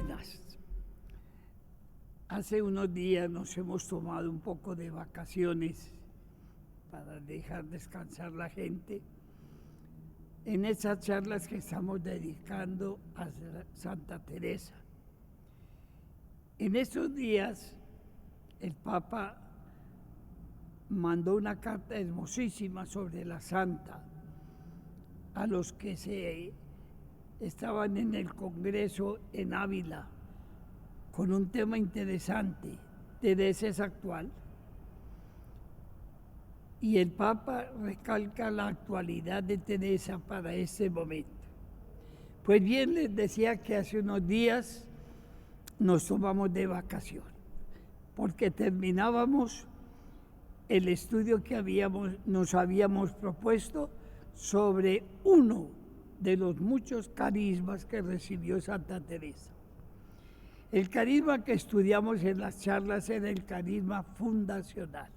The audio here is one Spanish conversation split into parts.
buenas. Hace unos días nos hemos tomado un poco de vacaciones para dejar descansar la gente en esas charlas que estamos dedicando a Santa Teresa. En estos días el Papa mandó una carta hermosísima sobre la Santa a los que estaban en el Congreso en Ávila, con un tema interesante. Teresa es actual. Y el Papa recalca la actualidad de Teresa para este momento. Pues bien, les decía que hace unos días nos tomamos de vacación, porque terminábamos el estudio que nos habíamos propuesto sobre uno de los muchos carismas que recibió Santa Teresa. El carisma que estudiamos en las charlas era el carisma fundacional.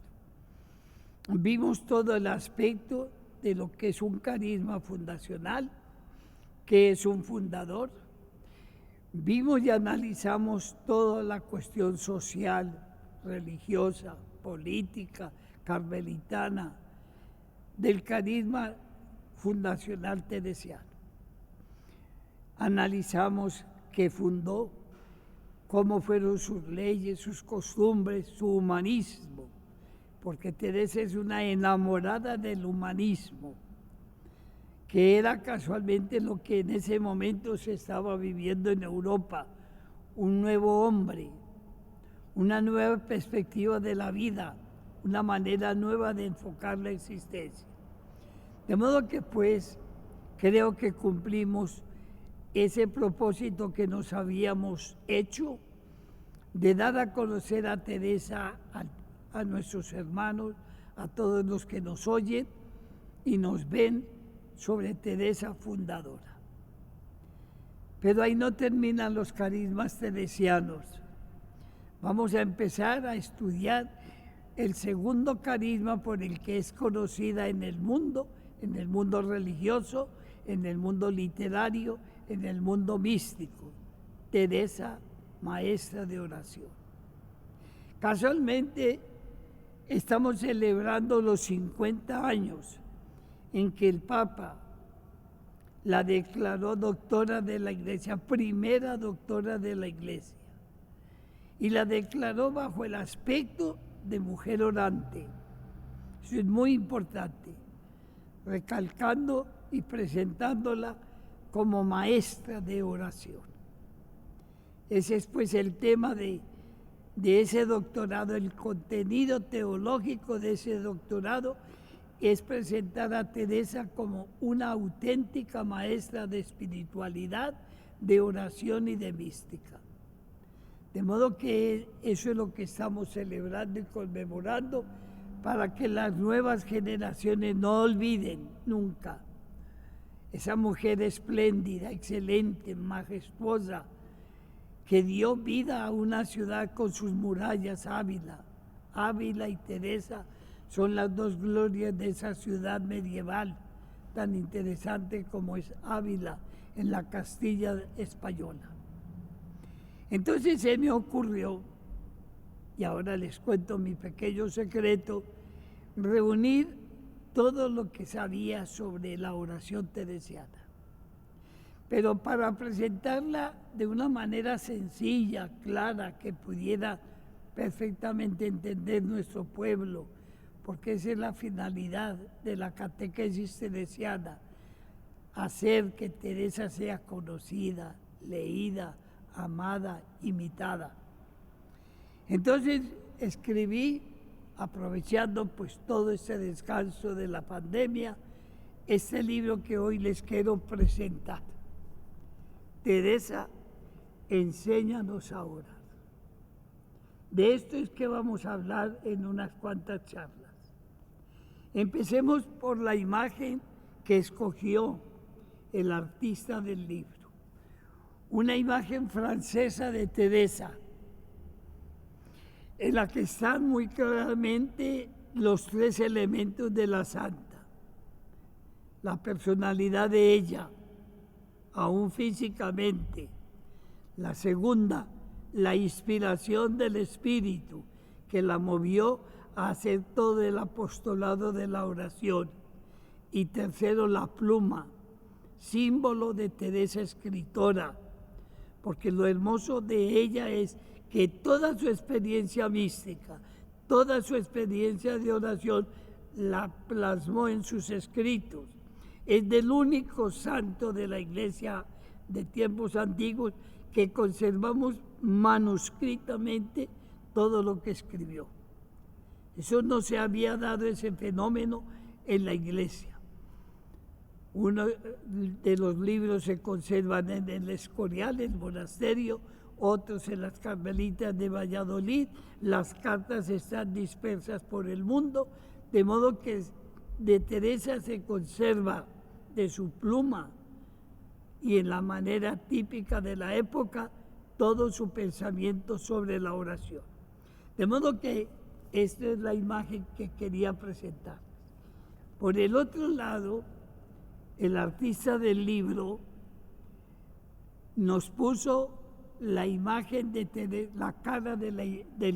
Vimos todo el aspecto de lo que es un carisma fundacional, que es un fundador. Vimos y analizamos toda la cuestión social, religiosa, política, carmelitana, del carisma fundacional teresiano. Analizamos qué fundó, cómo fueron sus leyes, sus costumbres, su humanismo, porque Teresa es una enamorada del humanismo, que era casualmente lo que en ese momento se estaba viviendo en Europa, un nuevo hombre, una nueva perspectiva de la vida, una manera nueva de enfocar la existencia. De modo que pues creo que cumplimos ese propósito que nos habíamos hecho de dar a conocer a Teresa a nuestros hermanos, a todos los que nos oyen y nos ven, sobre Teresa fundadora. Pero ahí no terminan los carismas teresianos. Vamos a empezar a estudiar el segundo carisma por el que es conocida en el mundo religioso, en el mundo literario, en el mundo místico. Teresa, maestra de oración. Casualmente estamos celebrando los 50 años en que el Papa la declaró doctora de la Iglesia, primera doctora de la Iglesia, y la declaró bajo el aspecto de mujer orante. Eso es muy importante, recalcando y presentándola como maestra de oración. Ese es pues el tema de ese doctorado, el contenido teológico de ese doctorado es presentar a Teresa como una auténtica maestra de espiritualidad, de oración y de mística. De modo que eso es lo que estamos celebrando y conmemorando para que las nuevas generaciones no olviden nunca esa mujer espléndida, excelente, majestuosa, que dio vida a una ciudad con sus murallas, Ávila. Ávila y Teresa son las dos glorias de esa ciudad medieval tan interesante como es Ávila en la Castilla española. Entonces se me ocurrió, y ahora les cuento mi pequeño secreto, reunir todo lo que sabía sobre la oración teresiana, pero para presentarla de una manera sencilla, clara, que pudiera perfectamente entender nuestro pueblo, porque esa es la finalidad de la catequesis teresiana, hacer que Teresa sea conocida, leída, amada, imitada. Entonces escribí, aprovechando pues todo este descanso de la pandemia, este libro que hoy les quiero presentar. Teresa, enséñanos a orar. De esto es que vamos a hablar en unas cuantas charlas. Empecemos por la imagen que escogió el artista del libro. Una imagen francesa de Teresa, en la que están muy claramente los tres elementos de la santa. La personalidad de ella, aún físicamente, La segunda, la inspiración del Espíritu, que la movió a hacer todo el apostolado de la oración. Y tercero, la pluma, símbolo de Teresa escritora, porque lo hermoso de ella es que toda su experiencia mística, toda su experiencia de oración, la plasmó en sus escritos. Es del único santo de la Iglesia de tiempos antiguos que conservamos manuscritamente todo lo que escribió. Eso no se había dado, ese fenómeno en la Iglesia. Uno de los libros se conservan en el Escorial, el monasterio, otros en las Carmelitas de Valladolid. Las cartas están dispersas por el mundo, de modo que de Teresa se conserva de su pluma y en la manera típica de la época todo su pensamiento sobre la oración. De modo que esta es la imagen que quería presentar. Por el otro lado, el artista del libro nos puso la imagen de Teresa, la cara de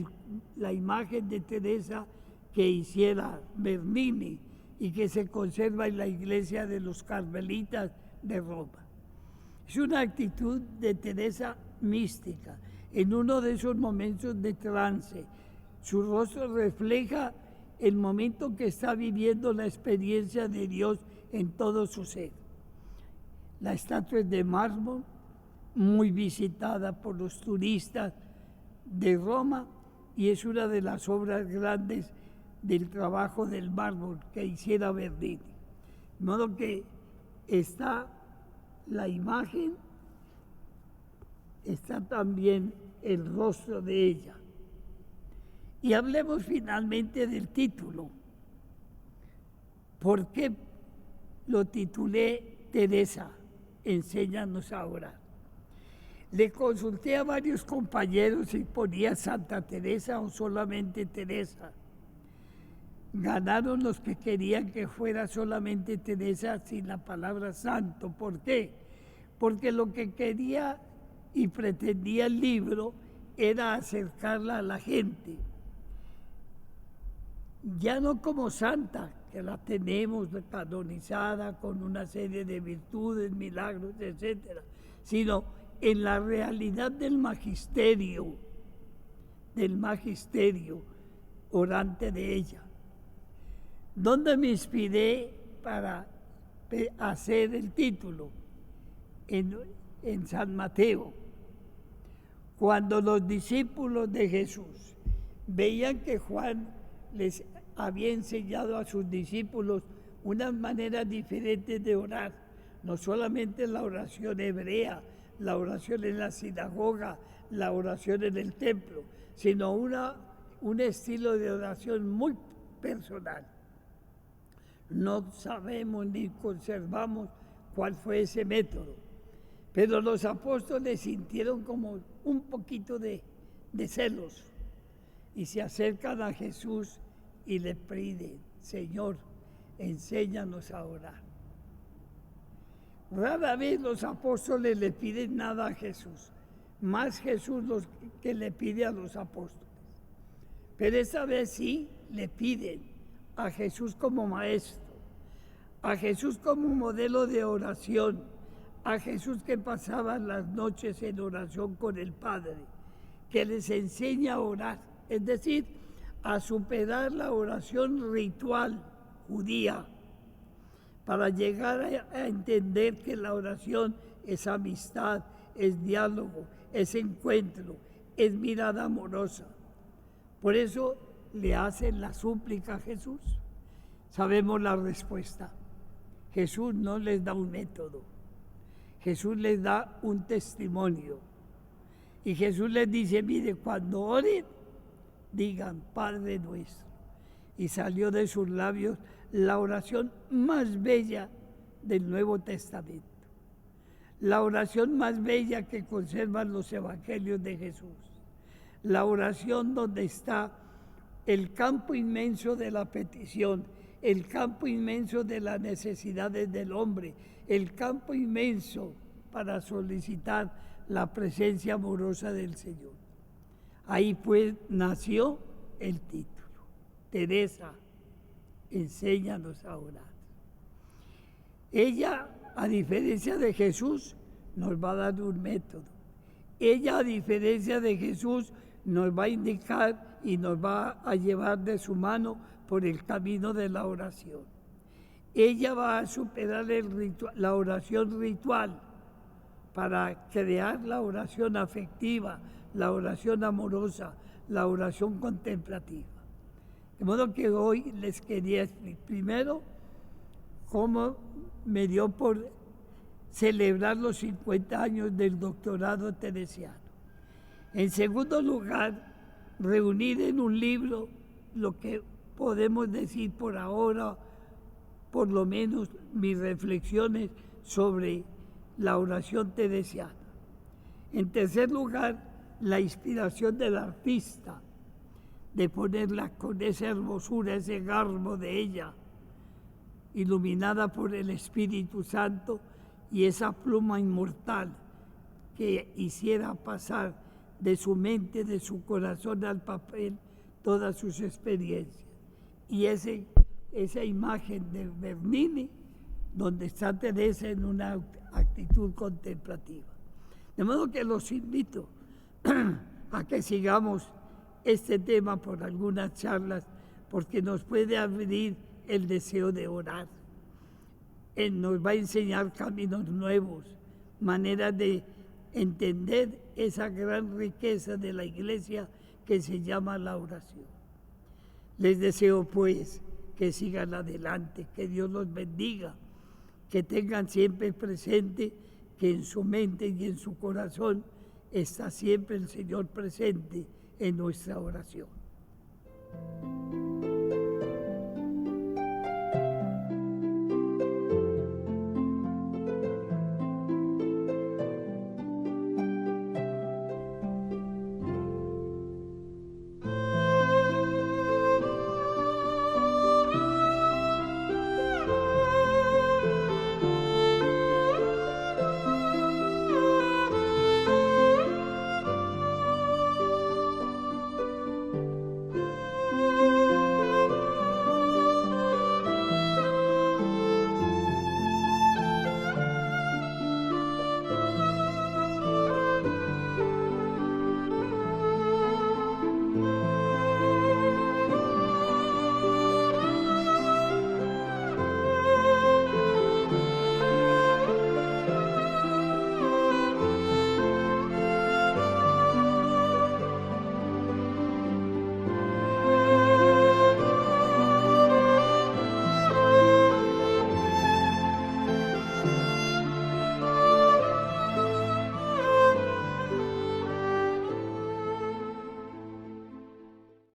la imagen de Teresa que hiciera Bernini y que se conserva en la iglesia de los Carmelitas de Roma. Es una actitud de Teresa mística, en uno de esos momentos de trance. Su rostro refleja el momento que está viviendo la experiencia de Dios en todo su ser. La estatua es de mármol, muy visitada por los turistas de Roma, y es una de las obras grandes del trabajo del mármol que hiciera Bernini. De modo que está la imagen, está también el rostro de ella. Y hablemos finalmente del título. ¿Por qué lo titulé Teresa, enséñanos a orar? Le consulté a varios compañeros si ponía Santa Teresa o solamente Teresa. Ganaron los que querían que fuera solamente Teresa sin la palabra santo. ¿Por qué? Porque lo que quería y pretendía el libro era acercarla a la gente. Ya no como santa, que la tenemos canonizada con una serie de virtudes, milagros, etcétera, sino en la realidad del magisterio orante de ella. ¿Dónde me inspiré para hacer el título? En San Mateo. Cuando los discípulos de Jesús veían que Juan les había enseñado a sus discípulos unas maneras diferentes de orar, no solamente la oración hebrea, la oración en la sinagoga, la oración en el templo, sino un estilo de oración muy personal. No sabemos ni conservamos cuál fue ese método, pero los apóstoles sintieron como un poquito de celos y se acercan a Jesús y le piden: Señor, enséñanos a orar. Rara vez los apóstoles le piden nada a Jesús, más Jesús los que le pide a los apóstoles. Pero esta vez sí le piden a Jesús como maestro, a Jesús como modelo de oración, a Jesús que pasaba las noches en oración con el Padre, que les enseña a orar, es decir, a superar la oración ritual judía, para llegar a entender que la oración es amistad, es diálogo, es encuentro, es mirada amorosa. Por eso le hacen la súplica a Jesús. Sabemos la respuesta. Jesús no les da un método, Jesús les da un testimonio. Y Jesús les dice: mire, cuando oren, digan Padre nuestro. Y salió de sus labios la oración más bella del Nuevo Testamento, la oración más bella que conservan los evangelios de Jesús, la oración donde está el campo inmenso de la petición, el campo inmenso de las necesidades del hombre, el campo inmenso para solicitar la presencia amorosa del Señor. Ahí pues nació el título. Teresa, enséñanos a orar. Ella, a diferencia de Jesús, nos va a dar un método. Ella, a diferencia de Jesús, nos va a indicar y nos va a llevar de su mano por el camino de la oración. Ella va a superar la oración ritual para crear la oración afectiva, la oración amorosa, la oración contemplativa. De modo que hoy les quería explicar primero cómo me dio por celebrar los 50 años del doctorado teresiano. En segundo lugar, reunir en un libro lo que podemos decir por ahora, por lo menos mis reflexiones sobre la oración teresiana. En tercer lugar, la inspiración del artista, de ponerla con esa hermosura, ese garbo de ella, iluminada por el Espíritu Santo, y esa pluma inmortal que hiciera pasar de su mente, de su corazón al papel, todas sus experiencias. Y esa imagen de Bernini, donde está Teresa en una actitud contemplativa. De modo que los invito a que sigamos este tema por algunas charlas, porque nos puede abrir el deseo de orar. Él nos va a enseñar caminos nuevos, maneras de entender esa gran riqueza de la Iglesia que se llama la oración. Les deseo pues que sigan adelante, que Dios los bendiga, que tengan siempre presente que en su mente y en su corazón está siempre el Señor presente en nuestra oración.